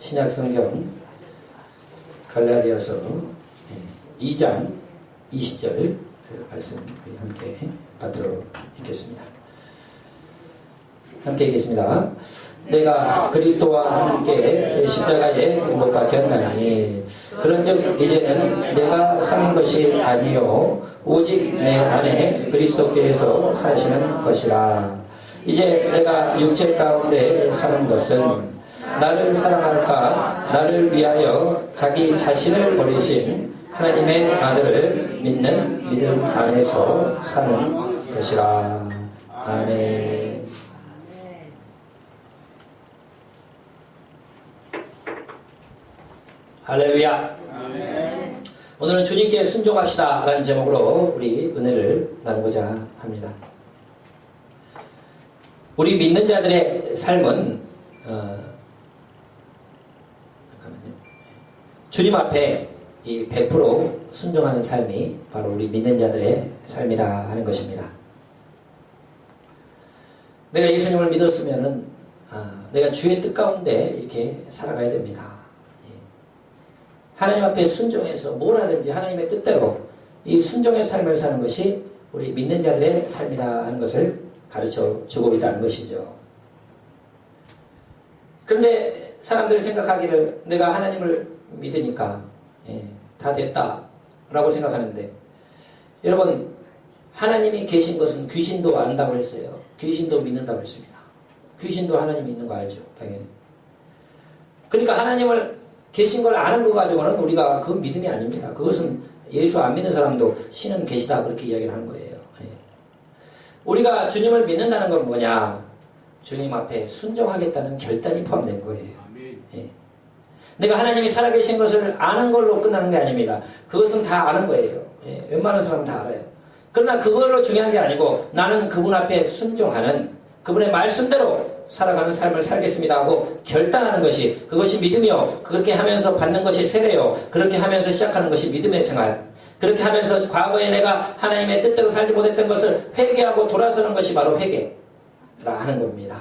신약 성경 갈라디아서 2장 20절 말씀 함께 받도록 읽겠습니다. 함께 읽겠습니다. 내가 그리스도와 함께 십자가에 못 박혔나니 그런즉 이제는 내가 사는 것이 아니요 오직 내 안에 그리스도께서 사시는 것이라. 이제 내가 육체 가운데 사는 것은 나를 사랑하사 나를 위하여 자기 자신을 버리신 하나님의 아들을 믿는 믿음 안에서 사는 것이라. 아멘. 할렐루야. 아멘. 오늘은 주님께 순종합시다 라는 제목으로 우리 은혜를 나누고자 합니다. 우리 믿는 자들의 삶은 주님 앞에 이 100% 순종하는 삶이 바로 우리 믿는 자들의 삶이라 하는 것입니다. 내가 예수님을 믿었으면은 내가 주의 뜻 가운데 이렇게 살아가야 됩니다. 하나님 앞에 순종해서 뭘 하든지 하나님의 뜻대로 이 순종의 삶을 사는 것이 우리 믿는 자들의 삶이다 하는 것을 가르쳐 주고 있다는 것이죠. 그런데 사람들이 생각하기를 내가 하나님을 믿으니까 다 됐다 라고 생각하는데, 여러분 하나님이 계신 것은 귀신도 안다고 했어요. 귀신도 믿는다고 했습니다. 귀신도 하나님 믿는 거 알죠, 당연히. 그러니까 하나님을 계신 걸 아는 거 가지고는 우리가 그 믿음이 아닙니다. 그것은 예수 안 믿는 사람도 신은 계시다 그렇게 이야기를 하는 거예요. 우리가 주님을 믿는다는 건 뭐냐? 주님 앞에 순종하겠다는 결단이 포함된 거예요. 내가 하나님이 살아계신 것을 아는 걸로 끝나는 게 아닙니다. 그것은 다 아는 거예요. 웬만한 사람은 다 알아요. 그러나 그걸로 중요한 게 아니고 나는 그분 앞에 순종하는, 그분의 말씀대로 살아가는 삶을 살겠습니다 하고 결단하는 것이, 그것이 믿음이요. 그렇게 하면서 받는 것이 세례요. 그렇게 하면서 시작하는 것이 믿음의 생활. 그렇게 하면서 과거에 내가 하나님의 뜻대로 살지 못했던 것을 회개하고 돌아서는 것이 바로 회개라 하는 겁니다.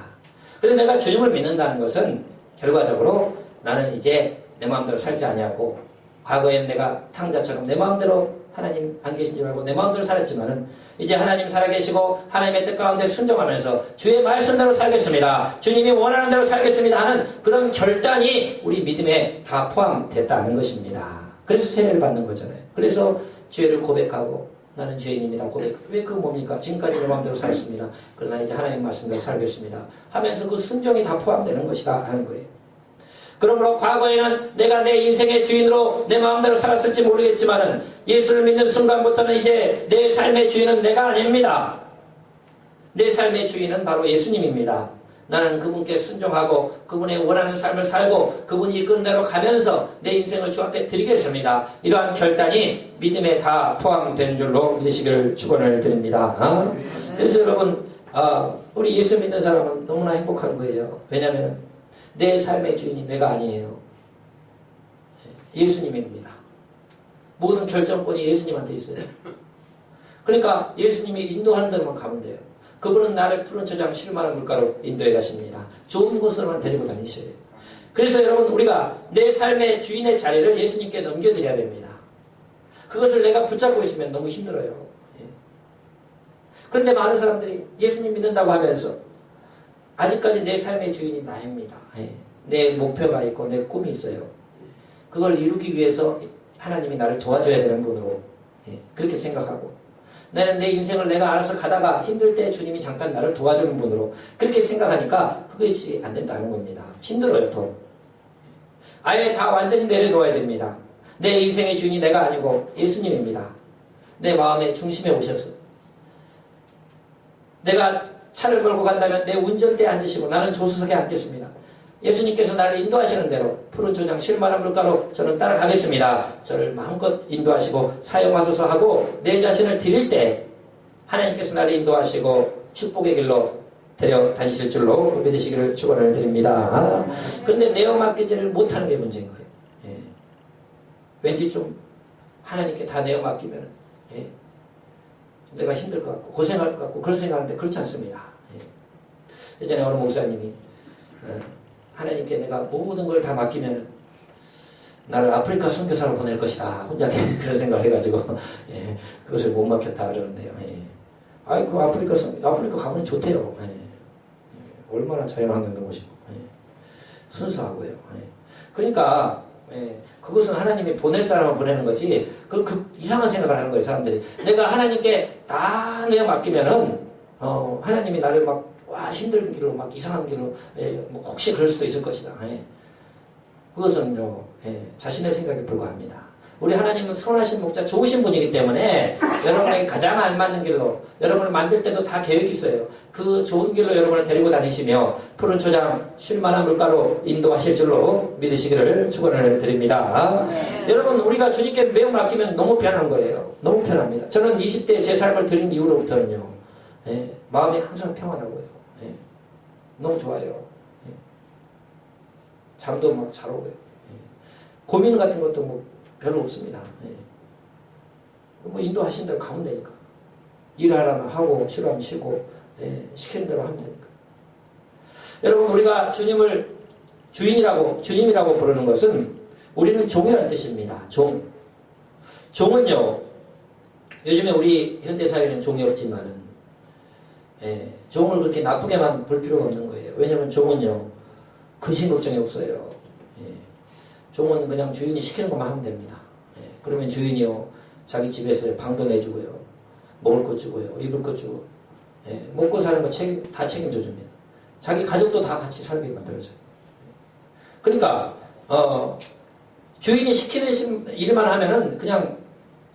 그래서 내가 주님을 믿는다는 것은 결과적으로 나는 이제 내 마음대로 살지 아니하고, 과거에는 내가 탕자처럼 내 마음대로 하나님 안 계신 줄 알고 내 마음대로 살았지만은 이제 하나님 살아계시고 하나님의 뜻 가운데 순종하면서 주의 말씀대로 살겠습니다, 주님이 원하는 대로 살겠습니다 하는 그런 결단이 우리 믿음에 다 포함됐다는 것입니다. 그래서 세례를 받는 거잖아요. 그래서 죄를 고백하고 나는 죄인입니다 고백. 왜 그 뭡니까? 지금까지 내 마음대로 살았습니다. 그러나 이제 하나님 말씀대로 살겠습니다 하면서 그 순종이 다 포함되는 것이다 하는 거예요. 그러므로 과거에는 내가 내 인생의 주인으로 내 마음대로 살았을지 모르겠지만은 예수를 믿는 순간부터는 이제 내 삶의 주인은 내가 아닙니다. 내 삶의 주인은 바로 예수님입니다. 나는 그분께 순종하고 그분의 원하는 삶을 살고 그분이 이끄는 대로 가면서 내 인생을 주 앞에 드리겠습니다. 이러한 결단이 믿음에 다 포함되는 줄로 믿으시기를 축원을 드립니다. 그래서 여러분, 우리 예수 믿는 사람은 너무나 행복한 거예요. 왜냐하면 내 삶의 주인이 내가 아니에요. 예수님입니다. 모든 결정권이 예수님한테 있어요. 그러니까 예수님이 인도하는 데로만 가면 돼요. 그분은 나를 푸른 초장 실만한 물가로 인도해 가십니다. 좋은 곳으로만 데리고 다니셔요. 그래서 여러분, 우리가 내 삶의 주인의 자리를 예수님께 넘겨드려야 됩니다. 그것을 내가 붙잡고 있으면 너무 힘들어요. 그런데 많은 사람들이 예수님 믿는다고 하면서 아직까지 내 삶의 주인이 나입니다. 내 목표가 있고 내 꿈이 있어요. 그걸 이루기 위해서 하나님이 나를 도와줘야 되는 분으로 그렇게 생각하고, 나는 내 인생을 내가 알아서 가다가 힘들 때 주님이 잠깐 나를 도와주는 분으로 그렇게 생각하니까 그것이 안 된다는 겁니다. 힘들어요, 더. 아예 다 완전히 내려놓아야 됩니다. 내 인생의 주인이 내가 아니고 예수님입니다. 내 마음의 중심에 오셔서 내가 차를 몰고 간다면 내 운전대에 앉으시고 나는 조수석에 앉겠습니다. 예수님께서 나를 인도하시는 대로 푸른 초장 실만한 물가로 저는 따라가겠습니다. 저를 마음껏 인도하시고 사용하소서 하고 내 자신을 드릴 때 하나님께서 나를 인도하시고 축복의 길로 데려다니실 줄로 믿으시기를 축원을 드립니다. 그런데 내어 맡기지를 못하는 게 문제인 거예요. 왠지 좀 하나님께 다 내어 맡기면 내가 힘들 것 같고 고생할 것 같고 그런 생각하는데 그렇지 않습니다. 예전에 어느 목사님이 하나님께 내가 모든 걸 다 맡기면 나를 아프리카 선교사로 보낼 것이다. 혼자 그런 생각을 해가지고 예, 그것을 못 맡겼다 그러는데요. 예. 아이 그 아프리카 가보니 좋대요. 예. 얼마나 자연환경도 멋있고 예. 순수하고요. 예. 그러니까 그것은 하나님이 보낼 사람을 보내는 거지 그 이상한 생각을 하는 거예요. 사람들이 내가 하나님께 다 내가 맡기면은 하나님이 나를 막 힘든 길로 막 이상한 길로 뭐 혹시 그럴 수도 있을 것이다. 그것은요 자신의 생각에 불과합니다. 우리 하나님은 선하신 목자 좋으신 분이기 때문에 여러분에게 가장 알맞는 길로 여러분을 만들 때도 다 계획이 있어요. 그 좋은 길로 여러분을 데리고 다니시며 푸른 초장 쉴만한 물가로 인도하실 줄로 믿으시기를 축원을 드립니다. 여러분 우리가 주님께 매우 맡기면 너무 편한 거예요. 너무 편합니다. 저는 20대에 제 삶을 드린 이후로부터는요 마음이 항상 평안하고요. 너무 좋아요. 잠도 막 잘 오고요. 고민 같은 것도 뭐 별로 없습니다. 뭐 인도하신 대로 가면 되니까. 일하라면 하고 싫어하면 쉬고 시키는 대로 하면 되니까. 여러분 우리가 주님을 주님이라고 부르는 것은 우리는 종이라는 뜻입니다. 종은요 요즘에 우리 현대사회는 종이 없지만은 종을 그렇게 나쁘게만 볼 필요가 없는 거예요. 왜냐하면 종은요 근심 걱정이 없어요. 종은 그냥 주인이 시키는 것만 하면 됩니다. 그러면 주인이요 자기 집에서 방도 내주고요 먹을 것 주고요 입을 것 주고 먹고 사는 거 다 책임져 줍니다. 자기 가족도 다 같이 살게 만들어줘요. 그러니까 주인이 시키는 일만 하면은 그냥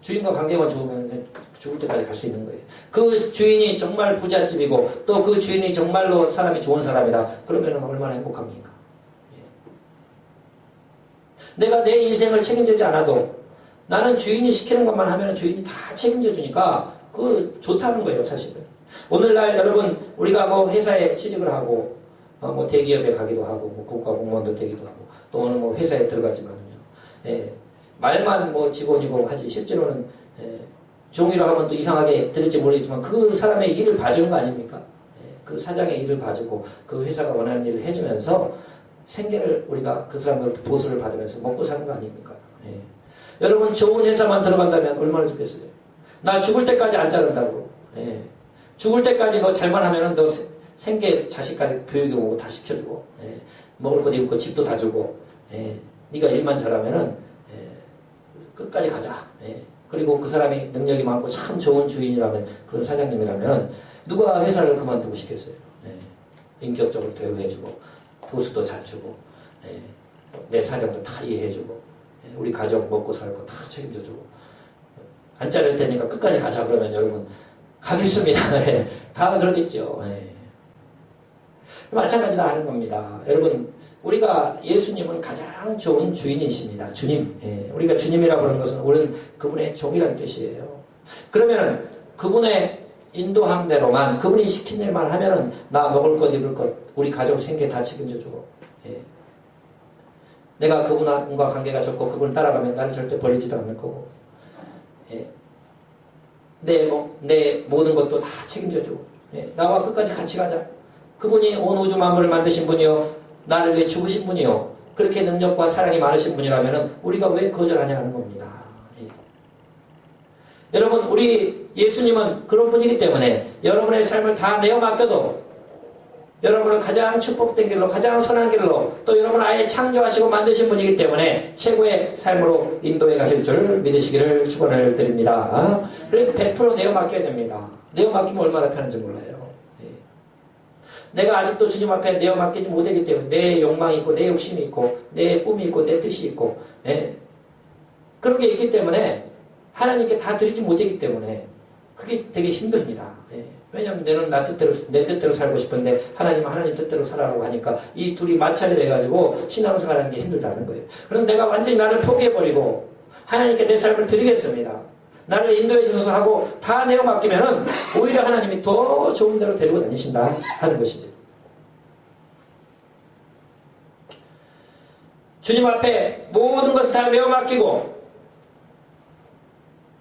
주인과 관계가 좋으면 그냥 죽을 때까지 갈 수 있는 거예요. 그 주인이 정말 부잣집이고 또 그 주인이 정말로 사람이 좋은 사람이다. 그러면 얼마나 행복합니까? 내가 내 인생을 책임지지 않아도 나는 주인이 시키는 것만 하면 주인이 다 책임져 주니까 그 좋다는 거예요, 사실은. 오늘날 여러분 우리가 뭐 회사에 취직을 하고 뭐 대기업에 가기도 하고 뭐 국가 공무원도 되기도 하고 또는 뭐 회사에 들어가지만은요. 말만 뭐 직원이고 하지 실제로는 종이라 하면 또 이상하게 들을지 모르겠지만 그 사람의 일을 봐주는 거 아닙니까? 그 사장의 일을 봐주고 그 회사가 원하는 일을 해주면서 생계를 우리가 그 사람으로부터 보수를 받으면서 먹고 사는 거 아닙니까? 여러분 좋은 회사만 들어간다면 얼마나 좋겠어요? 나 죽을 때까지 안 자른다고. 죽을 때까지 너 잘만 하면은 너 생계 자식까지 교육이 오고 다 시켜주고 먹을 것 입을 것 집도 다 주고 네가 일만 잘하면은 끝까지 가자. 그리고 그 사람이 능력이 많고 참 좋은 주인이라면 그런 사장님이라면 누가 회사를 그만두고 싶겠어요? 인격적으로 대우해주고 보수도 잘 주고 내 사정도 다 이해해주고 우리 가족 먹고 살고 다 책임져주고 안 자를 테니까 끝까지 가자 그러면 여러분 가겠습니다. 다 그러겠죠. 마찬가지다 하는 겁니다. 여러분 우리가 예수님은 가장 좋은 주인이십니다. 주님. 우리가 주님이라고 하는 것은 우리는 그분의 종이라는 뜻이에요. 그러면 그분의 인도함대로만 그분이 시킨 일만 하면은 나 먹을 것 입을 것 우리 가족 생계 다 책임져주고 내가 그분과 관계가 좋고 그분을 따라가면 나를 절대 버리지도 않을 거고 내 모든 것도 다 책임져주고 나와 끝까지 같이 가자. 그분이 온 우주 만물을 만드신 분이요 나를 위해 죽으신 분이요 그렇게 능력과 사랑이 많으신 분이라면 우리가 왜 거절하냐 하는 겁니다. 여러분 우리 예수님은 그런 분이기 때문에 여러분의 삶을 다 내어 맡겨도 여러분을 가장 축복된 길로 가장 선한 길로 또 여러분을 아예 창조하시고 만드신 분이기 때문에 최고의 삶으로 인도해 가실 줄 믿으시기를 축원을 드립니다. 그래서 100% 내어 맡겨야 됩니다. 내어 맡기면 얼마나 편한지 몰라요. 내가 아직도 주님 앞에 내어 맡기지 못하기 때문에 내 욕망이 있고 내 욕심이 있고 내 꿈이 있고 내 뜻이 있고 그런 게 있기 때문에 하나님께 다 드리지 못하기 때문에 그게 되게 힘듭니다. 왜냐하면 내는 내 뜻대로 살고 싶은데 하나님은 하나님 뜻대로 살아라고 하니까 이 둘이 마찰이 돼가지고 신앙생활하는 게 힘들다는 거예요. 그럼 내가 완전히 나를 포기해버리고 하나님께 내 삶을 드리겠습니다. 나를 인도해 주셔서 하고 다 내어 맡기면은 오히려 하나님이 더 좋은 데로 데리고 다니신다 하는 것이죠. 주님 앞에 모든 것을 다 내어 맡기고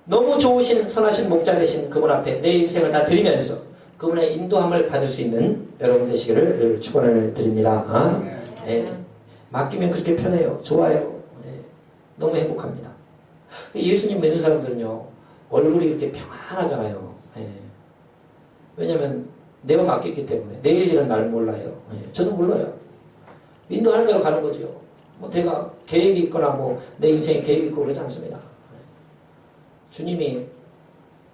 너무 좋으신 선하신 목자 되신 그분 앞에 내 인생을 다 드리면서 그분의 인도함을 받을 수 있는 여러분 되시기를 축원을 드립니다. 예. 맡기면 그렇게 편해요. 좋아요. 예. 너무 행복합니다. 예수님 믿는 사람들은요, 얼굴이 이렇게 평안하잖아요. 예. 왜냐면 내가 맡겼기 때문에 내일 일은 날 몰라요. 예. 저는 몰라요. 인도하는 대로 가는 거죠. 뭐 내가 계획이 있거나 뭐 내 인생에 계획이 있고 그러지 않습니다. 예. 주님이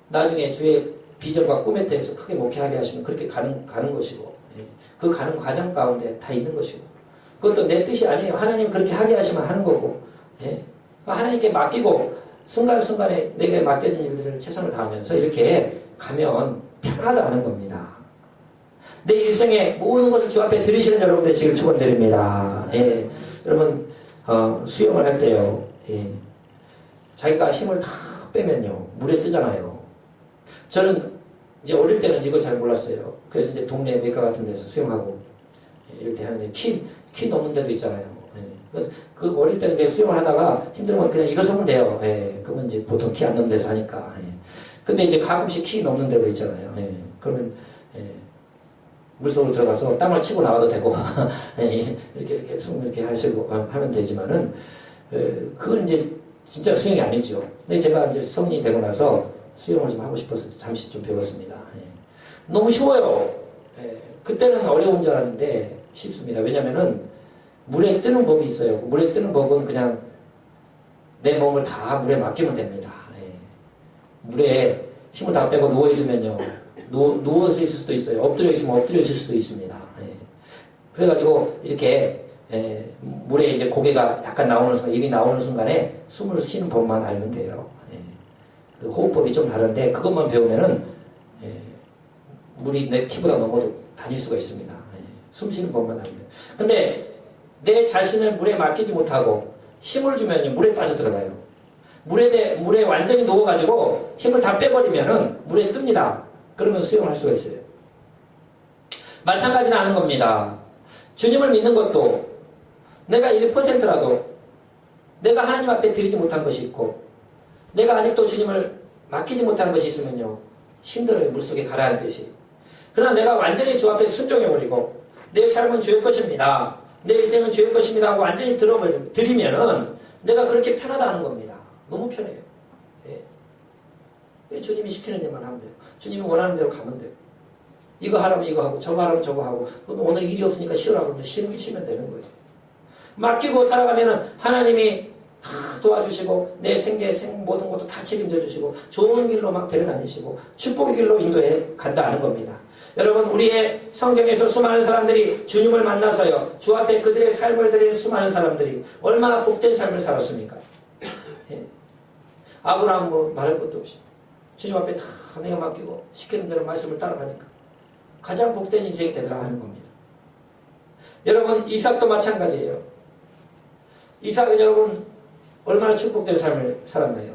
나중에 주의 비전과 꿈에 대해서 크게 목회하게 하시면 그렇게 가는 것이고, 예. 그 가는 과정 가운데 다 있는 것이고, 그것도 내 뜻이 아니에요. 하나님 그렇게 하게 하시면 하는 거고, 예. 하나님께 맡기고 순간순간에 내게 맡겨진 일들을 최선을 다하면서 이렇게 가면 편하다는 겁니다. 내 일생에 모든 것을 주 앞에 드리시는 여러분 되시길 축원드립니다. 예. 여러분 수영을 할 때요, 예. 자기가 힘을 다 빼면요 물에 뜨잖아요. 저는 이제 어릴 때는 이걸 잘 몰랐어요. 그래서 이제 동네 내과 같은 데서 수영하고, 예, 이럴 때 하는데 키 넘는 데도 있잖아요. 예. 그 어릴 때는 이제 수영을 하다가 힘들면 그냥 일어서면 돼요. 예. 그러면 이제 보통 키 안 넘는 데서 하니까. 예. 근데 이제 가끔씩 키 넘는 데도 있잖아요. 예. 그러면 예. 물속으로 들어가서 땅을 치고 나와도 되고 예. 이렇게 숨 이렇게 하시고 하면 되지만은 그건 이제 진짜 수영이 아니죠. 근데 제가 이제 성인이 되고 나서 수영을 좀 하고 싶어서 잠시 좀 배웠습니다. 예. 너무 쉬워요. 예. 그때는 어려운 줄 알았는데 쉽습니다. 왜냐면은 물에 뜨는 법이 있어요. 물에 뜨는 법은 그냥 내 몸을 다 물에 맡기면 됩니다. 예. 물에 힘을 다 빼고 누워있으면요. 누워서 있을 수도 있어요. 엎드려 있으면 엎드려 있을 수도 있습니다. 예. 그래가지고 이렇게 물에 이제 고개가 약간 나오는 순간, 입이 나오는 순간에 숨을 쉬는 법만 알면 돼요. 예. 그 호흡법이 좀 다른데 그것만 배우면은 물이 내 키보다 넘어도 다닐 수가 있습니다. 예. 숨 쉬는 법만 알면. 근데 내 자신을 물에 맡기지 못하고 힘을 주면요 물에 빠져 들어가요. 물에 완전히 녹아가지고 힘을 다 빼버리면은 물에 뜹니다. 그러면 수영할 수가 있어요. 마찬가지는 하는 겁니다. 주님을 믿는 것도 내가 1%라도 내가 하나님 앞에 드리지 못한 것이 있고 내가 아직도 주님을 맡기지 못한 것이 있으면요 힘들어요. 물속에 가라앉듯이. 그러나 내가 완전히 주 앞에 순종해버리고 내 삶은 주의 것입니다. 내 인생은 주의 것입니다 하고 완전히 드리면은 내가 그렇게 편하다는 겁니다. 너무 편해요. 예. 주님이 시키는 일만 하면 돼요. 주님이 원하는 대로 가면 돼요. 이거 하라면 이거 하고 저거 하라면 저거 하고 오늘 일이 없으니까 쉬어라 그러면 쉬면 되는 거예요. 맡기고 살아가면은 하나님이 다 도와주시고 내 생계 모든 것도 다 책임져 주시고 좋은 길로 막 데려다니시고 축복의 길로 인도해 간다는 겁니다. 여러분 우리의 성경에서 수많은 사람들이 주님을 만나서요 주 앞에 그들의 삶을 드린 수많은 사람들이 얼마나 복된 삶을 살았습니까? 예. 아브라함 뭐 말할 것도 없이 주님 앞에 다 내가 맡기고 시키는 대로 말씀을 따라가니까 가장 복된 인생이 되더라 하는 겁니다. 여러분 이삭도 마찬가지예요. 이삭은 여러분 얼마나 축복된 삶을 살았나요?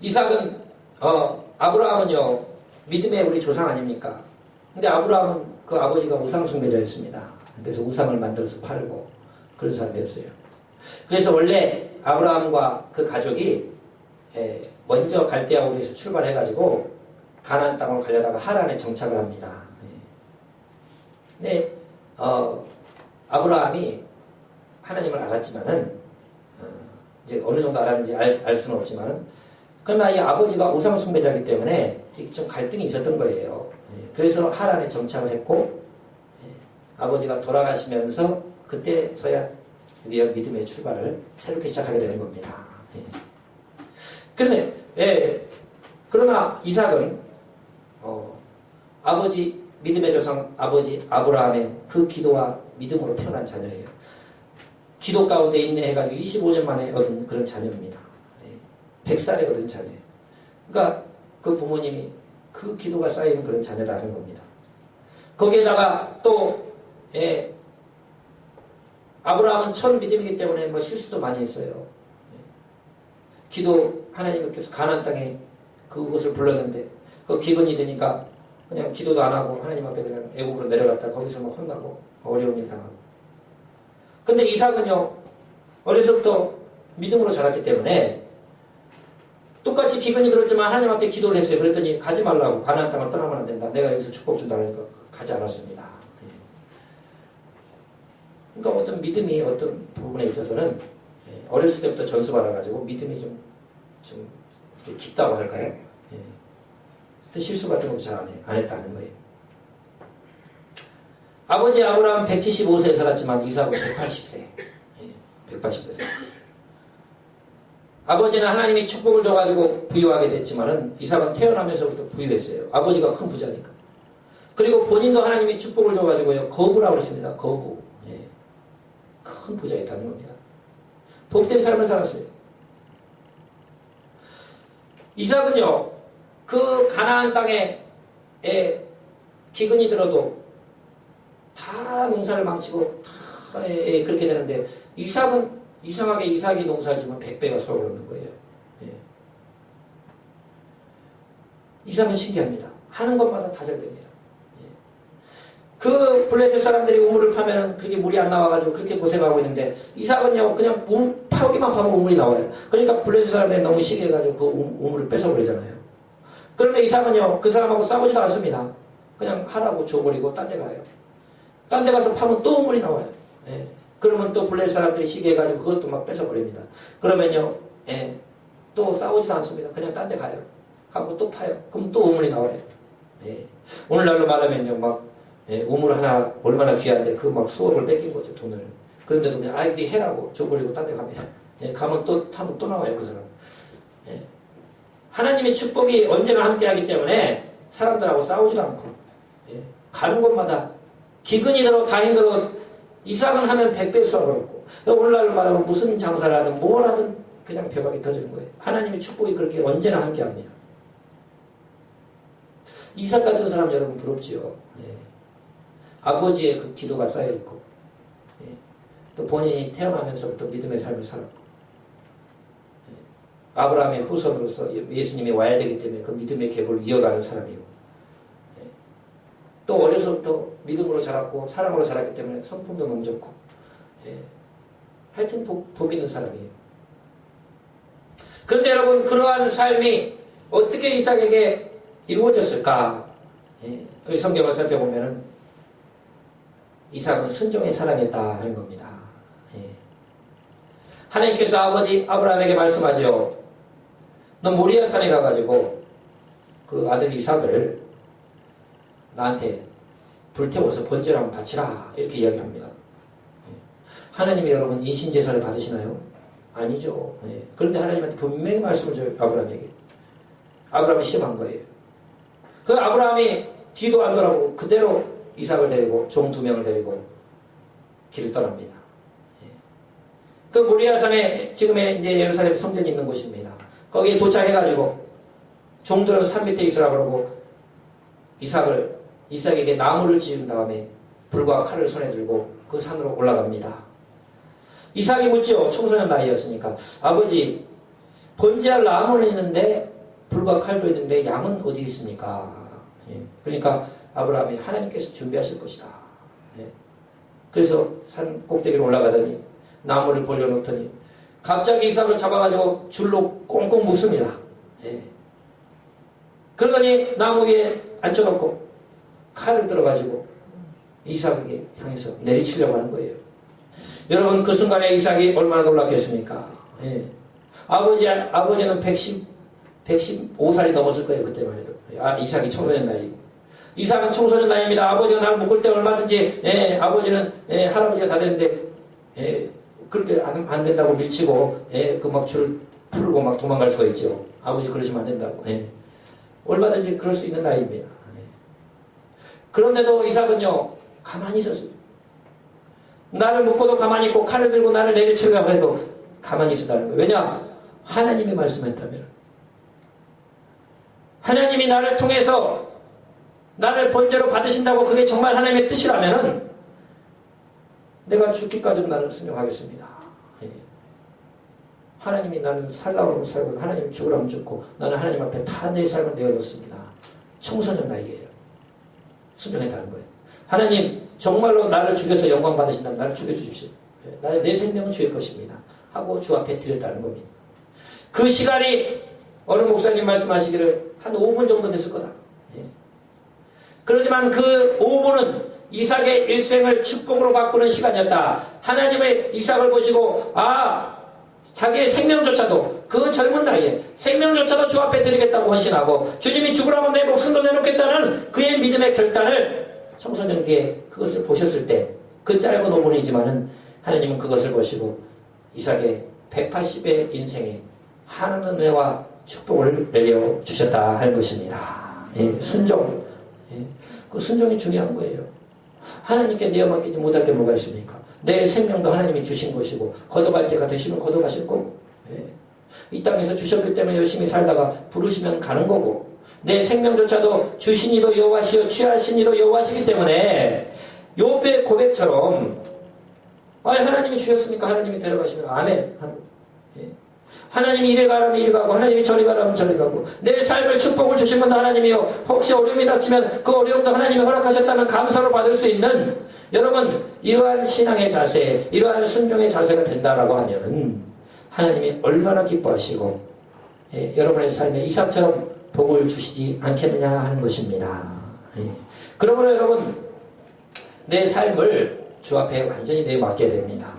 이삭은 아브라함은요 믿음의 우리 조상 아닙니까? 근데 아브라함은 그 아버지가 우상 숭배자였습니다. 그래서 우상을 만들어서 팔고 그런 사람이었어요. 그래서 원래 아브라함과 그 가족이 먼저 갈대아 우르에서 출발해가지고 가나안 땅을 가려다가 하란에 정착을 합니다. 근데 아브라함이 하나님을 알았지만은 이제 어느 정도 알았는지 알 수는 없지만은 그러나 이 아버지가 우상 숭배자이기 때문에 좀 갈등이 있었던 거예요. 그래서 하란에 정착을 했고 아버지가 돌아가시면서 그때서야 드디어 믿음의 출발을 새롭게 시작하게 되는 겁니다. 그런데 그러나 이삭은 아버지 믿음의 조상 아버지 아브라함의 그 기도와 믿음으로 태어난 자녀예요. 기도 가운데 인내해가지고 25년 만에 얻은 그런 자녀입니다. 100살에 얻은 자녀예요. 그러니까 그 부모님이 그 기도가 쌓이는 그런 자녀다는 겁니다. 거기에다가 또 아브라함은 첫 믿음이기 때문에 뭐 실수도 많이 했어요. 기도 하나님께서 가나안 땅에 그곳을 불렀는데 그 기근이 되니까 그냥 기도도 안 하고 하나님 앞에 그냥 애국으로 내려갔다 거기서 막 혼나고 어려운 일 당하고. 근데 이삭은요 어려서부터 믿음으로 자랐기 때문에 똑같이 기근이 들었지만 하나님 앞에 기도를 했어요. 그랬더니 가지 말라고 가나안 땅을 떠나면 안 된다. 내가 여기서 축복 준다 그러니까 가지 않았습니다. 그러니까 어떤 믿음이 어떤 부분에 있어서는 어렸을 때부터 전수받아가지고 믿음이 좀 이렇게 깊다고 할까요? 또 실수 같은 것도 잘 안 했다는 거예요. 아버지 아브라함 175세에 살았지만 이삭은 180세. 180세 살았어요. 아버지는 하나님이 축복을 줘가지고 부유하게 됐지만은 이삭은 태어나면서부터 부유했어요. 아버지가 큰 부자니까. 그리고 본인도 하나님이 축복을 줘가지고요. 거부라고 했습니다. 거부. 큰 부자였다는 겁니다. 복된 삶을 살았어요. 이삭은요. 그 가나안 땅에 기근이 들어도 다 농사를 망치고 다 그렇게 되는데 이삭은 이상하게 이삭이 농사를 지면 100배가 수확을 얻는 거예요. 이삭은 신기합니다. 하는 것마다 다 잘 됩니다. 그 블레셋 사람들이 우물을 파면은 그게 물이 안 나와가지고 그렇게 고생하고 있는데 이삭은요 그냥 파기만 파면 우물이 나와요. 그러니까 블레셋 사람들이 너무 시기해가지고 그 우물을 뺏어버리잖아요. 그런데 이삭은요 그 사람하고 싸우지도 않습니다. 그냥 하라고 줘버리고 딴 데 가요. 딴 데 가서 파면 또 우물이 나와요. 그러면 또 블레셋 사람들이 시기해가지고 그것도 막 뺏어버립니다. 그러면요 또 싸우지도 않습니다. 그냥 딴 데 가요. 가고 또 파요. 그럼 또 우물이 나와요. 오늘날로 말하면요 막 우물 하나 얼마나 귀한데 그 막 수억을 뺏긴 거죠 돈을. 그런데도 그냥 네 해라고 줘버리고 딴 데 갑니다. 가면 또 타면 또 나와요 그 사람. 하나님의 축복이 언제나 함께하기 때문에 사람들하고 싸우지도 않고 가는 곳마다 기근이 들어 다 힘들어 이삭은 하면 100배 수확을 얻고 오늘날로 말하면 무슨 장사를 하든 뭘 하든 그냥 대박이 터지는 거예요. 하나님의 축복이 그렇게 언제나 함께합니다. 이삭 같은 사람 여러분 부럽지요. 아버지의 그 기도가 쌓여있고 또 본인이 태어나면서부터 믿음의 삶을 살았고 아브라함의 후손으로서 예수님이 와야 되기 때문에 그 믿음의 계보를 이어가는 사람이고 또 어려서부터 믿음으로 자랐고 사랑으로 자랐기 때문에 성품도 너무 좋고 하여튼 복 있는 사람이에요. 그런데 여러분 그러한 삶이 어떻게 이삭에게 이루어졌을까? 우리 성경을 살펴보면은 이삭은 순종의 사랑했다 하는 겁니다. 하나님께서 아버지 아브라함에게 말씀하죠. 너 모리아 산에 가가지고 그 아들 이삭을 나한테 불태워서 번제로 한번 바치라 이렇게 이야기를 합니다. 하나님이 여러분 인신제사를 받으시나요? 아니죠. 그런데 하나님한테 분명히 말씀을 줘요. 아브라함에게. 아브라함이 시험한 거예요. 그 아브라함이 뒤도 안 돌아보고 그대로 이삭을 데리고 종 2명을 데리고 길을 떠납니다. 그 모리아산에 지금의 이제 예루살렘 성전이 있는 곳입니다. 거기에 도착해가지고 종들은 산 밑에 있으라 그러고 이삭에게 나무를 지은 다음에 불과 칼을 손에 들고 그 산으로 올라갑니다. 이삭이 묻죠. 청소년 나이였으니까 아버지 번제할 나무는 있는데 불과 칼도 있는데 양은 어디 있습니까? 그러니까 아브라함이 하나님께서 준비하실 것이다. 그래서 산 꼭대기로 올라가더니 나무를 벌려놓더니 갑자기 이삭을 잡아가지고 줄로 꽁꽁 묶습니다. 그러더니 나무 위에 앉혀놓고 칼을 들어가지고 이삭에게 향해서 내리치려고 하는 거예요. 여러분 그 순간에 이삭이 얼마나 놀랐겠습니까? 아버지는 115살이 넘었을 거예요. 그때만 해도. 이삭이 청소년 나이고. 이삭은 청소년 나이입니다. 아버지가 나를 묶을 때 얼마든지 아버지는 할아버지가 다 됐는데 그렇게 안 된다고 밀치고 그 막 줄 풀고 막 도망갈 수가 있죠. 아버지 그러시면 안 된다고. 얼마든지 그럴 수 있는 나이입니다. 그런데도 이삭은요 가만히 있었어요. 나를 묶고도 가만히 있고 칼을 들고 나를 내리치려고 해도 가만히 있었다는 거예요. 왜냐? 하나님이 말씀했다면 하나님이 나를 통해서 나를 번제로 받으신다고 그게 정말 하나님의 뜻이라면은 내가 죽기까지도 나는 순종하겠습니다. 하나님이 나는 살라고 하면 살고 하나님이 죽으라면 죽고 나는 하나님 앞에 다 내 삶을 내어놓습니다. 청소년 나이에요. 순종했다는 거예요. 하나님 정말로 나를 죽여서 영광 받으신다면 나를 죽여주십시오. 내 생명은 주의 것입니다. 하고 주 앞에 드렸다는 겁니다. 그 시간이 어느 목사님 말씀하시기를 한 5분 정도 됐을 거다. 그렇지만 그 5분은 이삭의 일생을 축복으로 바꾸는 시간이었다. 하나님의 이삭을 보시고 자기의 생명조차도 그 젊은 나이에 생명조차도 주 앞에 드리겠다고 헌신하고 주님이 죽으라면 내 목숨도 내놓겠다는 그의 믿음의 결단을 청소년기에 그것을 보셨을 때 그 짧은 5분이지만은 하나님은 그것을 보시고 이삭의 180의 인생에 하나님의 은혜와 축복을 내려주셨다 하는 것입니다. 순종. 그 순종이 중요한 거예요. 하나님께 내어맡기지 못할 게 뭐가 있습니까? 내 생명도 하나님이 주신 것이고 거둬갈 때가 되시면 거둬가실 거고 이 땅에서 주셨기 때문에 열심히 살다가 부르시면 가는 거고 내 생명조차도 주신 이도 여호와시요 취하신 이도 여호와시기 때문에 욥의 고백처럼 하나님이 주셨으니까 하나님이 데려가시면 아멘. 하나님이 이리 가라면 이리 가고 하나님이 저리 가라면 저리 가고 내 삶을 축복을 주신 분도 하나님이요 혹시 어려움이 닥치면 그 어려움도 하나님이 허락하셨다면 감사로 받을 수 있는 여러분 이러한 신앙의 자세 이러한 순종의 자세가 된다라고 하면은 하나님이 얼마나 기뻐하시고 여러분의 삶에 이삭처럼 복을 주시지 않겠느냐 하는 것입니다. 그러므로 여러분 내 삶을 주 앞에 완전히 내맡겨야 됩니다.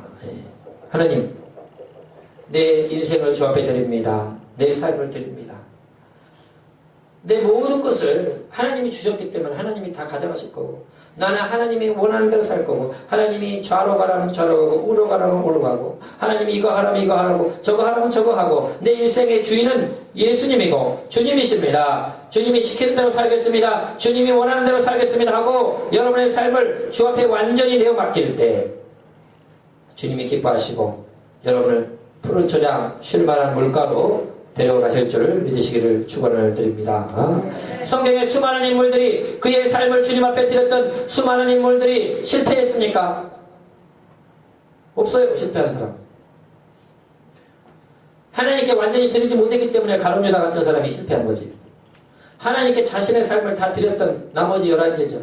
하나님 내 인생을 주 앞에 드립니다. 내 삶을 드립니다. 내 모든 것을 하나님이 주셨기 때문에 하나님이 다 가져가실 거고 나는 하나님이 원하는 대로 살 거고 하나님이 좌로 가라면 좌로 가고 우로 가라면 우로 가고 하나님이 이거 하라면 이거 하라고 저거 하라면 저거 하고 내 일생의 주인은 예수님이고 주님이십니다. 주님이 시키는 대로 살겠습니다. 주님이 원하는 대로 살겠습니다 하고 여러분의 삶을 주 앞에 완전히 내어 맡길 때 주님이 기뻐하시고 여러분을 푸른 초장 쉴만한 물가로 데려가실 줄을 믿으시기를 축원을 드립니다. 성경에 수많은 인물들이 그의 삶을 주님 앞에 드렸던 수많은 인물들이 실패했습니까? 없어요. 실패한 사람. 하나님께 완전히 드리지 못했기 때문에 가룟 유다 같은 사람이 실패한 거지. 하나님께 자신의 삶을 다 드렸던 나머지 11제자.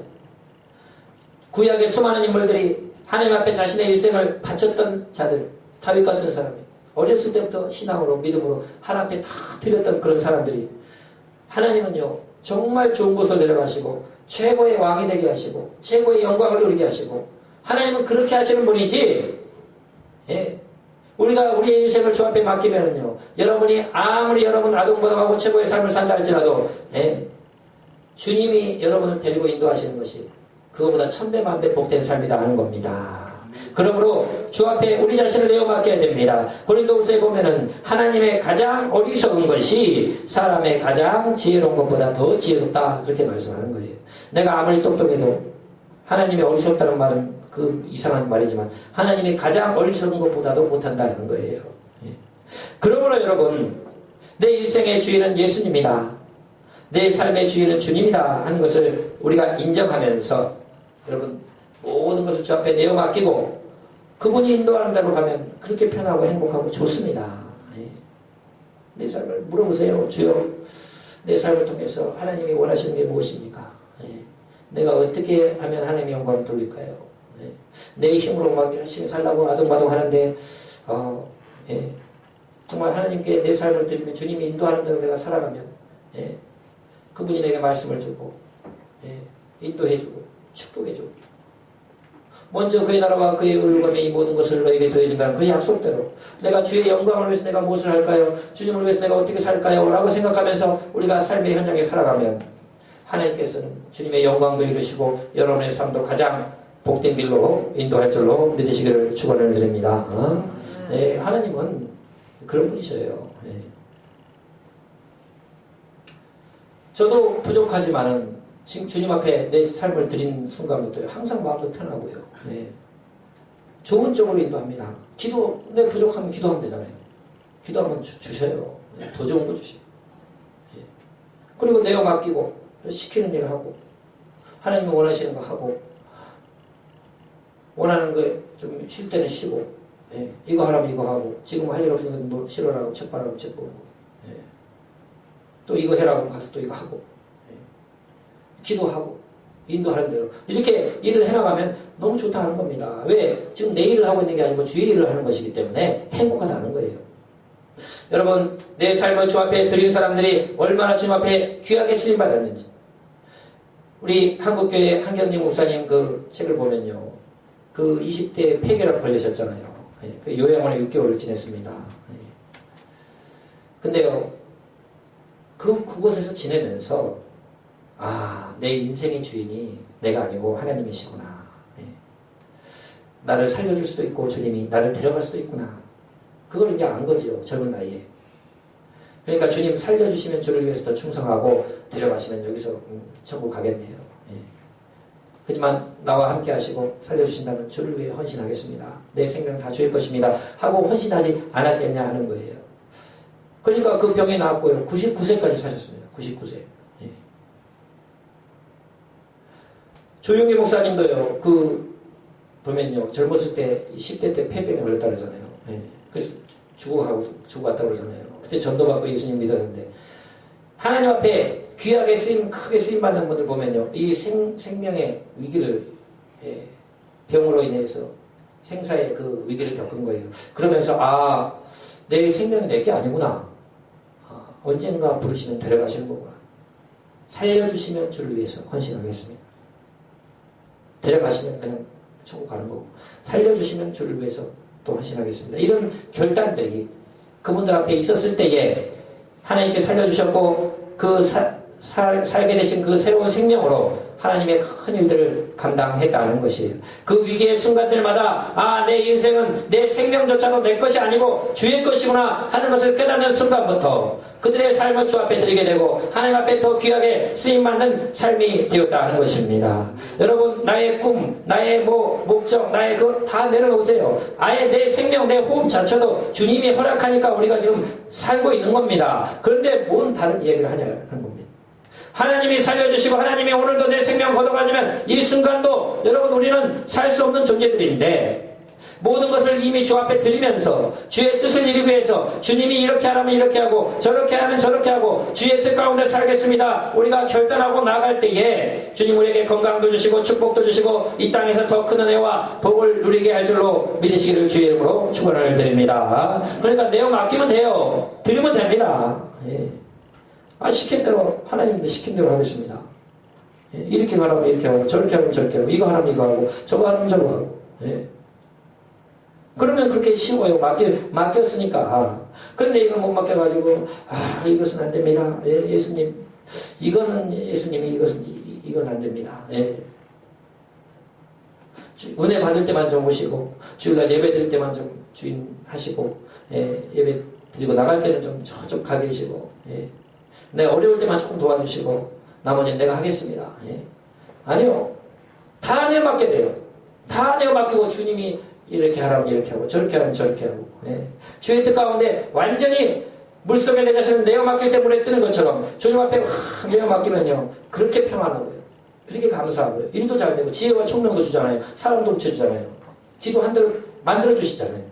구약의 수많은 인물들이 하나님 앞에 자신의 일생을 바쳤던 자들. 다윗 같은 사람이. 어렸을 때부터 신앙으로 믿음으로 하나님 앞에 다 드렸던 그런 사람들이 하나님은요 정말 좋은 곳을 데려가시고 최고의 왕이 되게 하시고 최고의 영광을 누리게 하시고 하나님은 그렇게 하시는 분이지 우리가 우리의 인생을 주 앞에 맡기면은요 여러분이 아무리 여러분 아동보담하고 최고의 삶을 산다 할지라도 주님이 여러분을 데리고 인도하시는 것이 그거보다 천배만배 복된 삶이다 하는 겁니다. 그러므로 주 앞에 우리 자신을 내어 맡겨야 됩니다. 고린도후서에 보면은 하나님의 가장 어리석은 것이 사람의 가장 지혜로운 것보다 더 지혜롭다 그렇게 말씀하는 거예요. 내가 아무리 똑똑해도 하나님의 어리석다는 말은 그 이상한 말이지만 하나님이 가장 어리석은 것보다도 못한다는 거예요. 그러므로 여러분 내 일생의 주인은 예수님이다. 내 삶의 주인은 주님이다 하는 것을 우리가 인정하면서 여러분 모든 것을 주 앞에 내어 맡기고 그분이 인도하는 대로 가면 그렇게 편하고 행복하고 좋습니다. 내 삶을 물어보세요. 주여 내 삶을 통해서 하나님이 원하시는 게 무엇입니까? 내가 어떻게 하면 하나님의 영광을 돌릴까요? 내 힘으로 막 열심히 살라고 아둥바둥 하는데 정말 하나님께 내 삶을 드리면 주님이 인도하는 대로 내가 살아가면 그분이 내게 말씀을 주고 인도해주고 축복해주고 먼저 그의 나라와 그의 의롭음의 이 모든 것을 너에게 더해준다는 그 약속대로 내가 주의 영광을 위해서 내가 무엇을 할까요? 주님을 위해서 내가 어떻게 살까요? 라고 생각하면서 우리가 삶의 현장에 살아가면 하나님께서는 주님의 영광도 이루시고 여러분의 삶도 가장 복된 길로 인도할 줄로 믿으시기를 축원을 드립니다. 하나님은 그런 분이셔요. 저도 부족하지만은 지금 주님 앞에 내 삶을 드린 순간부터 항상 마음도 편하고요. 좋은 쪽으로 인도합니다. 내 부족하면 기도하면 되잖아요. 기도하면 주셔요. 더 좋은 거 주셔요. 그리고 내가 맡기고 시키는 일을 하고 하나님이 원하시는 거 하고 원하는 거 좀 쉴 때는 쉬고 이거 하라면 이거 하고 지금 할 일 없으면 뭐 싫어라고 책바라고 책 보고 또 이거 해라고 가서 또 이거 하고 기도하고 인도하는 대로 이렇게 일을 해나가면 너무 좋다 하는 겁니다. 왜? 지금 내 일을 하고 있는 게 아니고 주의 일을 하는 것이기 때문에 행복하다는 거예요. 여러분 내 삶을 주 앞에 드린 사람들이 얼마나 주님 앞에 귀하게 쓰임받았는지 우리 한국교회 한경림 목사님 그 책을 보면요. 그 20대 폐결핵 걸리셨잖아요. 그 요양원에 6개월을 지냈습니다. 근데요, 그곳에서 지내면서, 아, 내 인생의 주인이 내가 아니고 하나님이시구나. 나를 살려줄 수도 있고, 주님이 나를 데려갈 수도 있구나. 그걸 이제 안 거지요, 젊은 나이에. 그러니까 주님 살려주시면 주를 위해서 더 충성하고, 데려가시면 여기서 천국 가겠네요. 하지만 나와 함께 하시고 살려주신다면 주를 위해 헌신하겠습니다. 내 생명 다 주일 것입니다. 하고 헌신하지 않았겠냐 하는 거예요. 그러니까 그 병에 나왔고요. 99세까지 사셨습니다. 99세. 예. 조용기 목사님도요. 보면요. 젊었을 때 10대 때 폐병에 걸렸다 그러잖아요. 예. 그래서 죽어갔다 그러잖아요. 그때 전도 받고 예수님 믿었는데 하나님 앞에 귀하게 크게 쓰임받는 분들 보면요. 이 생명의 위기를, 병으로 인해서 생사의 그 위기를 겪은 거예요. 그러면서, 아, 내 생명이 내게 아니구나. 언젠가 부르시면 데려가시는 거구나. 살려주시면 주를 위해서 헌신하겠습니다. 데려가시면 그냥 천국 가는 거고. 살려주시면 주를 위해서 또 헌신하겠습니다. 이런 결단들이 그분들 앞에 있었을 때에 하나님께 살려주셨고, 살게 되신 그 새로운 생명으로 하나님의 큰 일들을 감당했다는 것이에요. 그 위기의 순간들마다 아, 내 인생은 내 생명조차도 내 것이 아니고 주의 것이구나 하는 것을 깨닫는 순간부터 그들의 삶을 주 앞에 드리게 되고 하나님 앞에 더 귀하게 쓰임받는 삶이 되었다는 것입니다. 여러분, 나의 꿈, 나의 목적, 나의 그거 다 내려놓으세요. 아예 내 생명, 내 호흡 자체도 주님이 허락하니까 우리가 지금 살고 있는 겁니다. 그런데 뭔 다른 얘기를 하냐 하는 겁니다. 하나님이 살려주시고 하나님이 오늘도 내 생명 걷어가지면 이 순간도 여러분 우리는 살 수 없는 존재들인데 모든 것을 이미 주 앞에 드리면서 주의 뜻을 이루기 위해서 주님이 이렇게 하라면 이렇게 하고 저렇게 하면 저렇게 하고 주의 뜻 가운데 살겠습니다. 우리가 결단하고 나갈 때에 주님 우리에게 건강도 주시고 축복도 주시고 이 땅에서 더 큰 은혜와 복을 누리게 할 줄로 믿으시기를 주의 이름으로 축원을 드립니다. 그러니까 내용 아끼면 돼요. 드리면 됩니다. 시킨 대로 하나님도 시킨 대로 하겠습니다. 이렇게 하라면 이렇게 하고 저렇게 하면 저렇게 하고 이거 하라면 이거 하고 저거 하라면 저거 하고 그러면 그렇게 쉬워요. 맡겼으니까. 그런데 이걸 못 맡겨가지고 이것은 안 됩니다. 예수님 이거는 예수님이 이건 안 됩니다. 은혜 받을 때만 좀 오시고 주일날 예배 드릴 때만 좀 주인 하시고 예배 드리고 나갈 때는 좀 저쪽 가 계시고 내가 어려울 때만 조금 도와주시고 나머지는 내가 하겠습니다. 아니요. 다 내어 맡게 돼요. 다 내어 맡기고 주님이 이렇게 하라면 이렇게 하고 저렇게 하면 저렇게 하고 주의 뜻 가운데 완전히 물속에 내 자신을 내어 맡길 때 물에 뜨는 것처럼 주님 앞에 확 내어 맡기면요. 그렇게 평안하고요. 그렇게 감사하고요. 일도 잘 되고 지혜와 총명도 주잖아요. 사람도 붙여주잖아요. 기도 한 대로 만들어주시잖아요.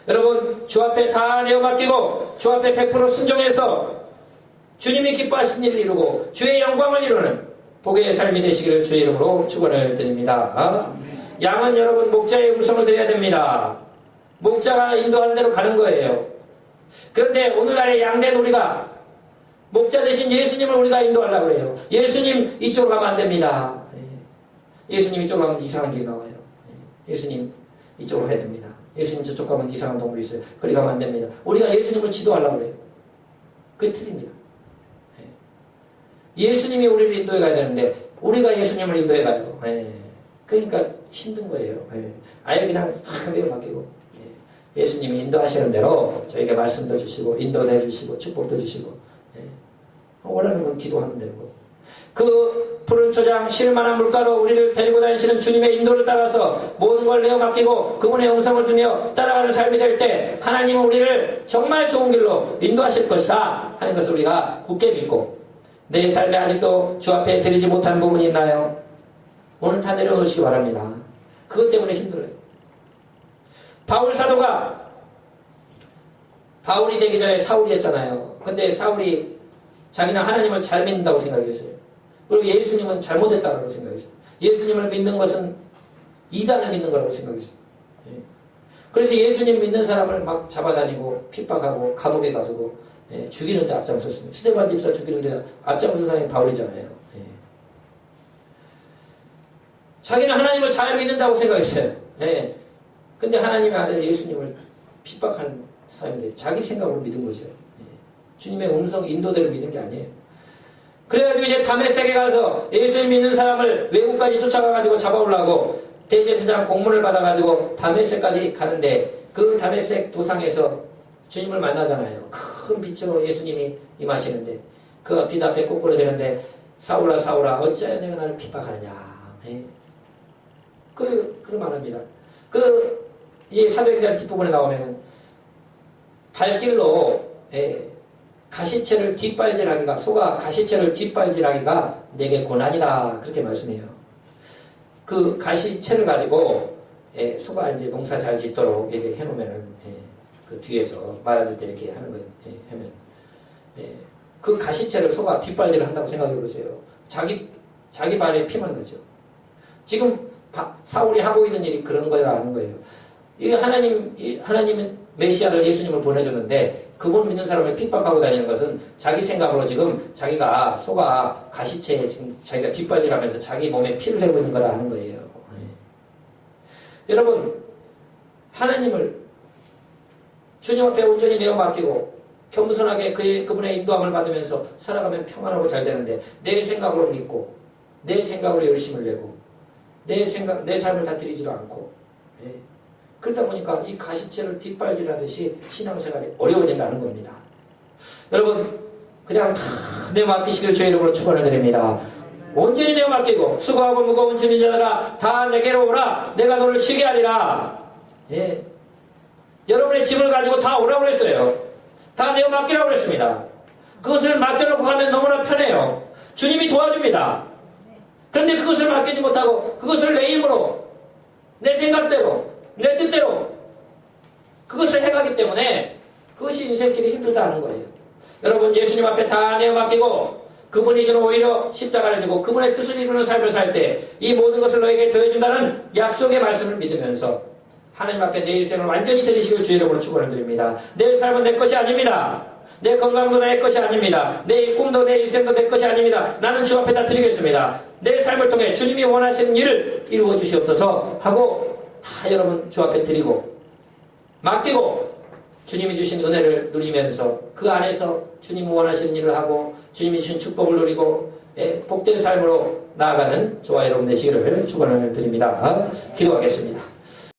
여러분 주 앞에 다 내어 맡기고 주 앞에 100% 순종해서 주님이 기뻐하신 일을 이루고 주의 영광을 이루는 복의 삶이 되시기를 주의 이름으로 축원을 드립니다. 양은 여러분 목자의 음성을 드려야 됩니다. 목자가 인도하는 대로 가는 거예요. 그런데 오늘날의 양된 우리가 목자 대신 예수님을 우리가 인도하려고 해요. 예수님 이쪽으로 가면 안 됩니다. 예수님 이쪽으로 가면 이상한 길이 나와요. 예수님 이쪽으로 해야 됩니다. 예수님 저쪽 가면 이상한 동물이 있어요. 그리 가면 안 됩니다. 우리가 예수님을 지도하려고 해요. 그게 틀립니다. 예수님이 우리를 인도해 가야 되는데 우리가 예수님을 인도해 가요. 그러니까 힘든 거예요. 아예 그냥 싹 내어 맡기고 예수님이 인도하시는 대로 저에게 말씀도 주시고 인도도 해주시고 축복도 주시고 원하는 건 기도하면 되는 거고 그 푸른 초장 쉴만한 물가로 우리를 데리고 다니시는 주님의 인도를 따라서 모든 걸 내어 맡기고 그분의 음성을 들으며 따라가는 삶이 될 때 하나님은 우리를 정말 좋은 길로 인도하실 것이다 하는 것을 우리가 굳게 믿고 내 삶에 아직도 주 앞에 드리지 못한 부분이 있나요? 오늘 다 내려놓으시기 바랍니다. 그것 때문에 힘들어요. 바울 사도가 바울이 되기 전에 사울이 했잖아요. 근데 사울이 자기는 하나님을 잘 믿는다고 생각했어요. 그리고 예수님은 잘못했다고 생각했어요. 예수님을 믿는 것은 이단을 믿는 거라고 생각했어요. 그래서 예수님 믿는 사람을 막 잡아다니고 핍박하고 감옥에 가두고 죽이는데 앞장섰습니다. 스데반 집사 죽이는데 앞장선 사람이 바울이잖아요. 자기는 하나님을 잘 믿는다고 생각했어요. 예. 근데 하나님의 아들 예수님을 핍박하는 사람인데 자기 생각으로 믿은 거죠. 예. 주님의 음성 인도대로 믿은 게 아니에요. 그래가지고 이제 다메섹에 가서 예수님 믿는 사람을 외국까지 쫓아가가지고 잡아오려고 대제사장 공문을 받아가지고 다메섹까지 가는데 그 다메섹 도상에서 주님을 만나잖아요. 큰 빛으로 예수님이 임하시는데 그 빛 앞에 꼬꾸라지는데 사울아 사울아 어찌하여 내가 나를 핍박하느냐. 예. 그런 말합니다. 이 사도행전 뒷부분에 나오면은 발길로 가시채를 뒷발질하기가 소가 가시채를 뒷발질하기가 내게 고난이다 그렇게 말씀해요. 그 가시채를 가지고 소가 이제 농사 잘 짓도록 이렇게 해놓으면은 그 뒤에서 말아줄 때 이렇게 하는 거 하면 그 가시채를 소가 뒷발질을 한다고 생각해 보세요. 자기 발에 피만 나죠. 지금 사울이 하고 있는 일이 그런 거라는 거예요. 이게 하나님은 메시아를 예수님을 보내줬는데 그분 믿는 사람을 핍박하고 다니는 것은 자기 생각으로 지금 소가 가시채에 지금 자기가 뒷발질하면서 자기 몸에 피를 내고 있는 거다 하는 거예요. 여러분 하나님을 주님 앞에 온전히 내어 맡기고 겸손하게 그분의 인도함을 받으면서 살아가면 평안하고 잘 되는데 내 생각으로 믿고 내 생각으로 열심을 내고 내 삶을 다 드리지도 않고 그러다 보니까 이 가시채를 뒷발질하듯이 신앙생활이 어려워진다는 겁니다. 여러분 그냥 다 내어 맡기시길 주의 이름으로 축원을 드립니다. 온전히 내어 맡기고 수고하고 무거운 짐진 자들아 다 내게로 오라 내가 너를 쉬게 하리라. 여러분의 짐을 가지고 다 오라고 그랬어요. 다 내어 맡기라고 그랬습니다. 그것을 맡겨놓고 가면 너무나 편해요. 주님이 도와줍니다. 그런데 그것을 맡기지 못하고 그것을 내 힘으로 내 생각대로 내 뜻대로 그것을 해가기 때문에 그것이 인생길이 힘들다는 거예요. 여러분 예수님 앞에 다 내어 맡기고 그분이 주는 오히려 십자가를 지고 그분의 뜻을 이루는 삶을 살 때 이 모든 것을 너에게 더해준다는 약속의 말씀을 믿으면서 하나님 앞에 내 일생을 완전히 드리시길 주의 이름으로 축원을 드립니다. 내 삶은 내 것이 아닙니다. 내 건강도 내 것이 아닙니다. 내 꿈도 내 일생도 내 것이 아닙니다. 나는 주 앞에 다 드리겠습니다. 내 삶을 통해 주님이 원하시는 일을 이루어 주시옵소서 하고 다 여러분 주 앞에 드리고 맡기고 주님이 주신 은혜를 누리면서 그 안에서 주님이 원하시는 일을 하고 주님이 주신 축복을 누리고 복된 삶으로 나아가는 저와 여러분 되시기를 축원을 드립니다. 기도하겠습니다.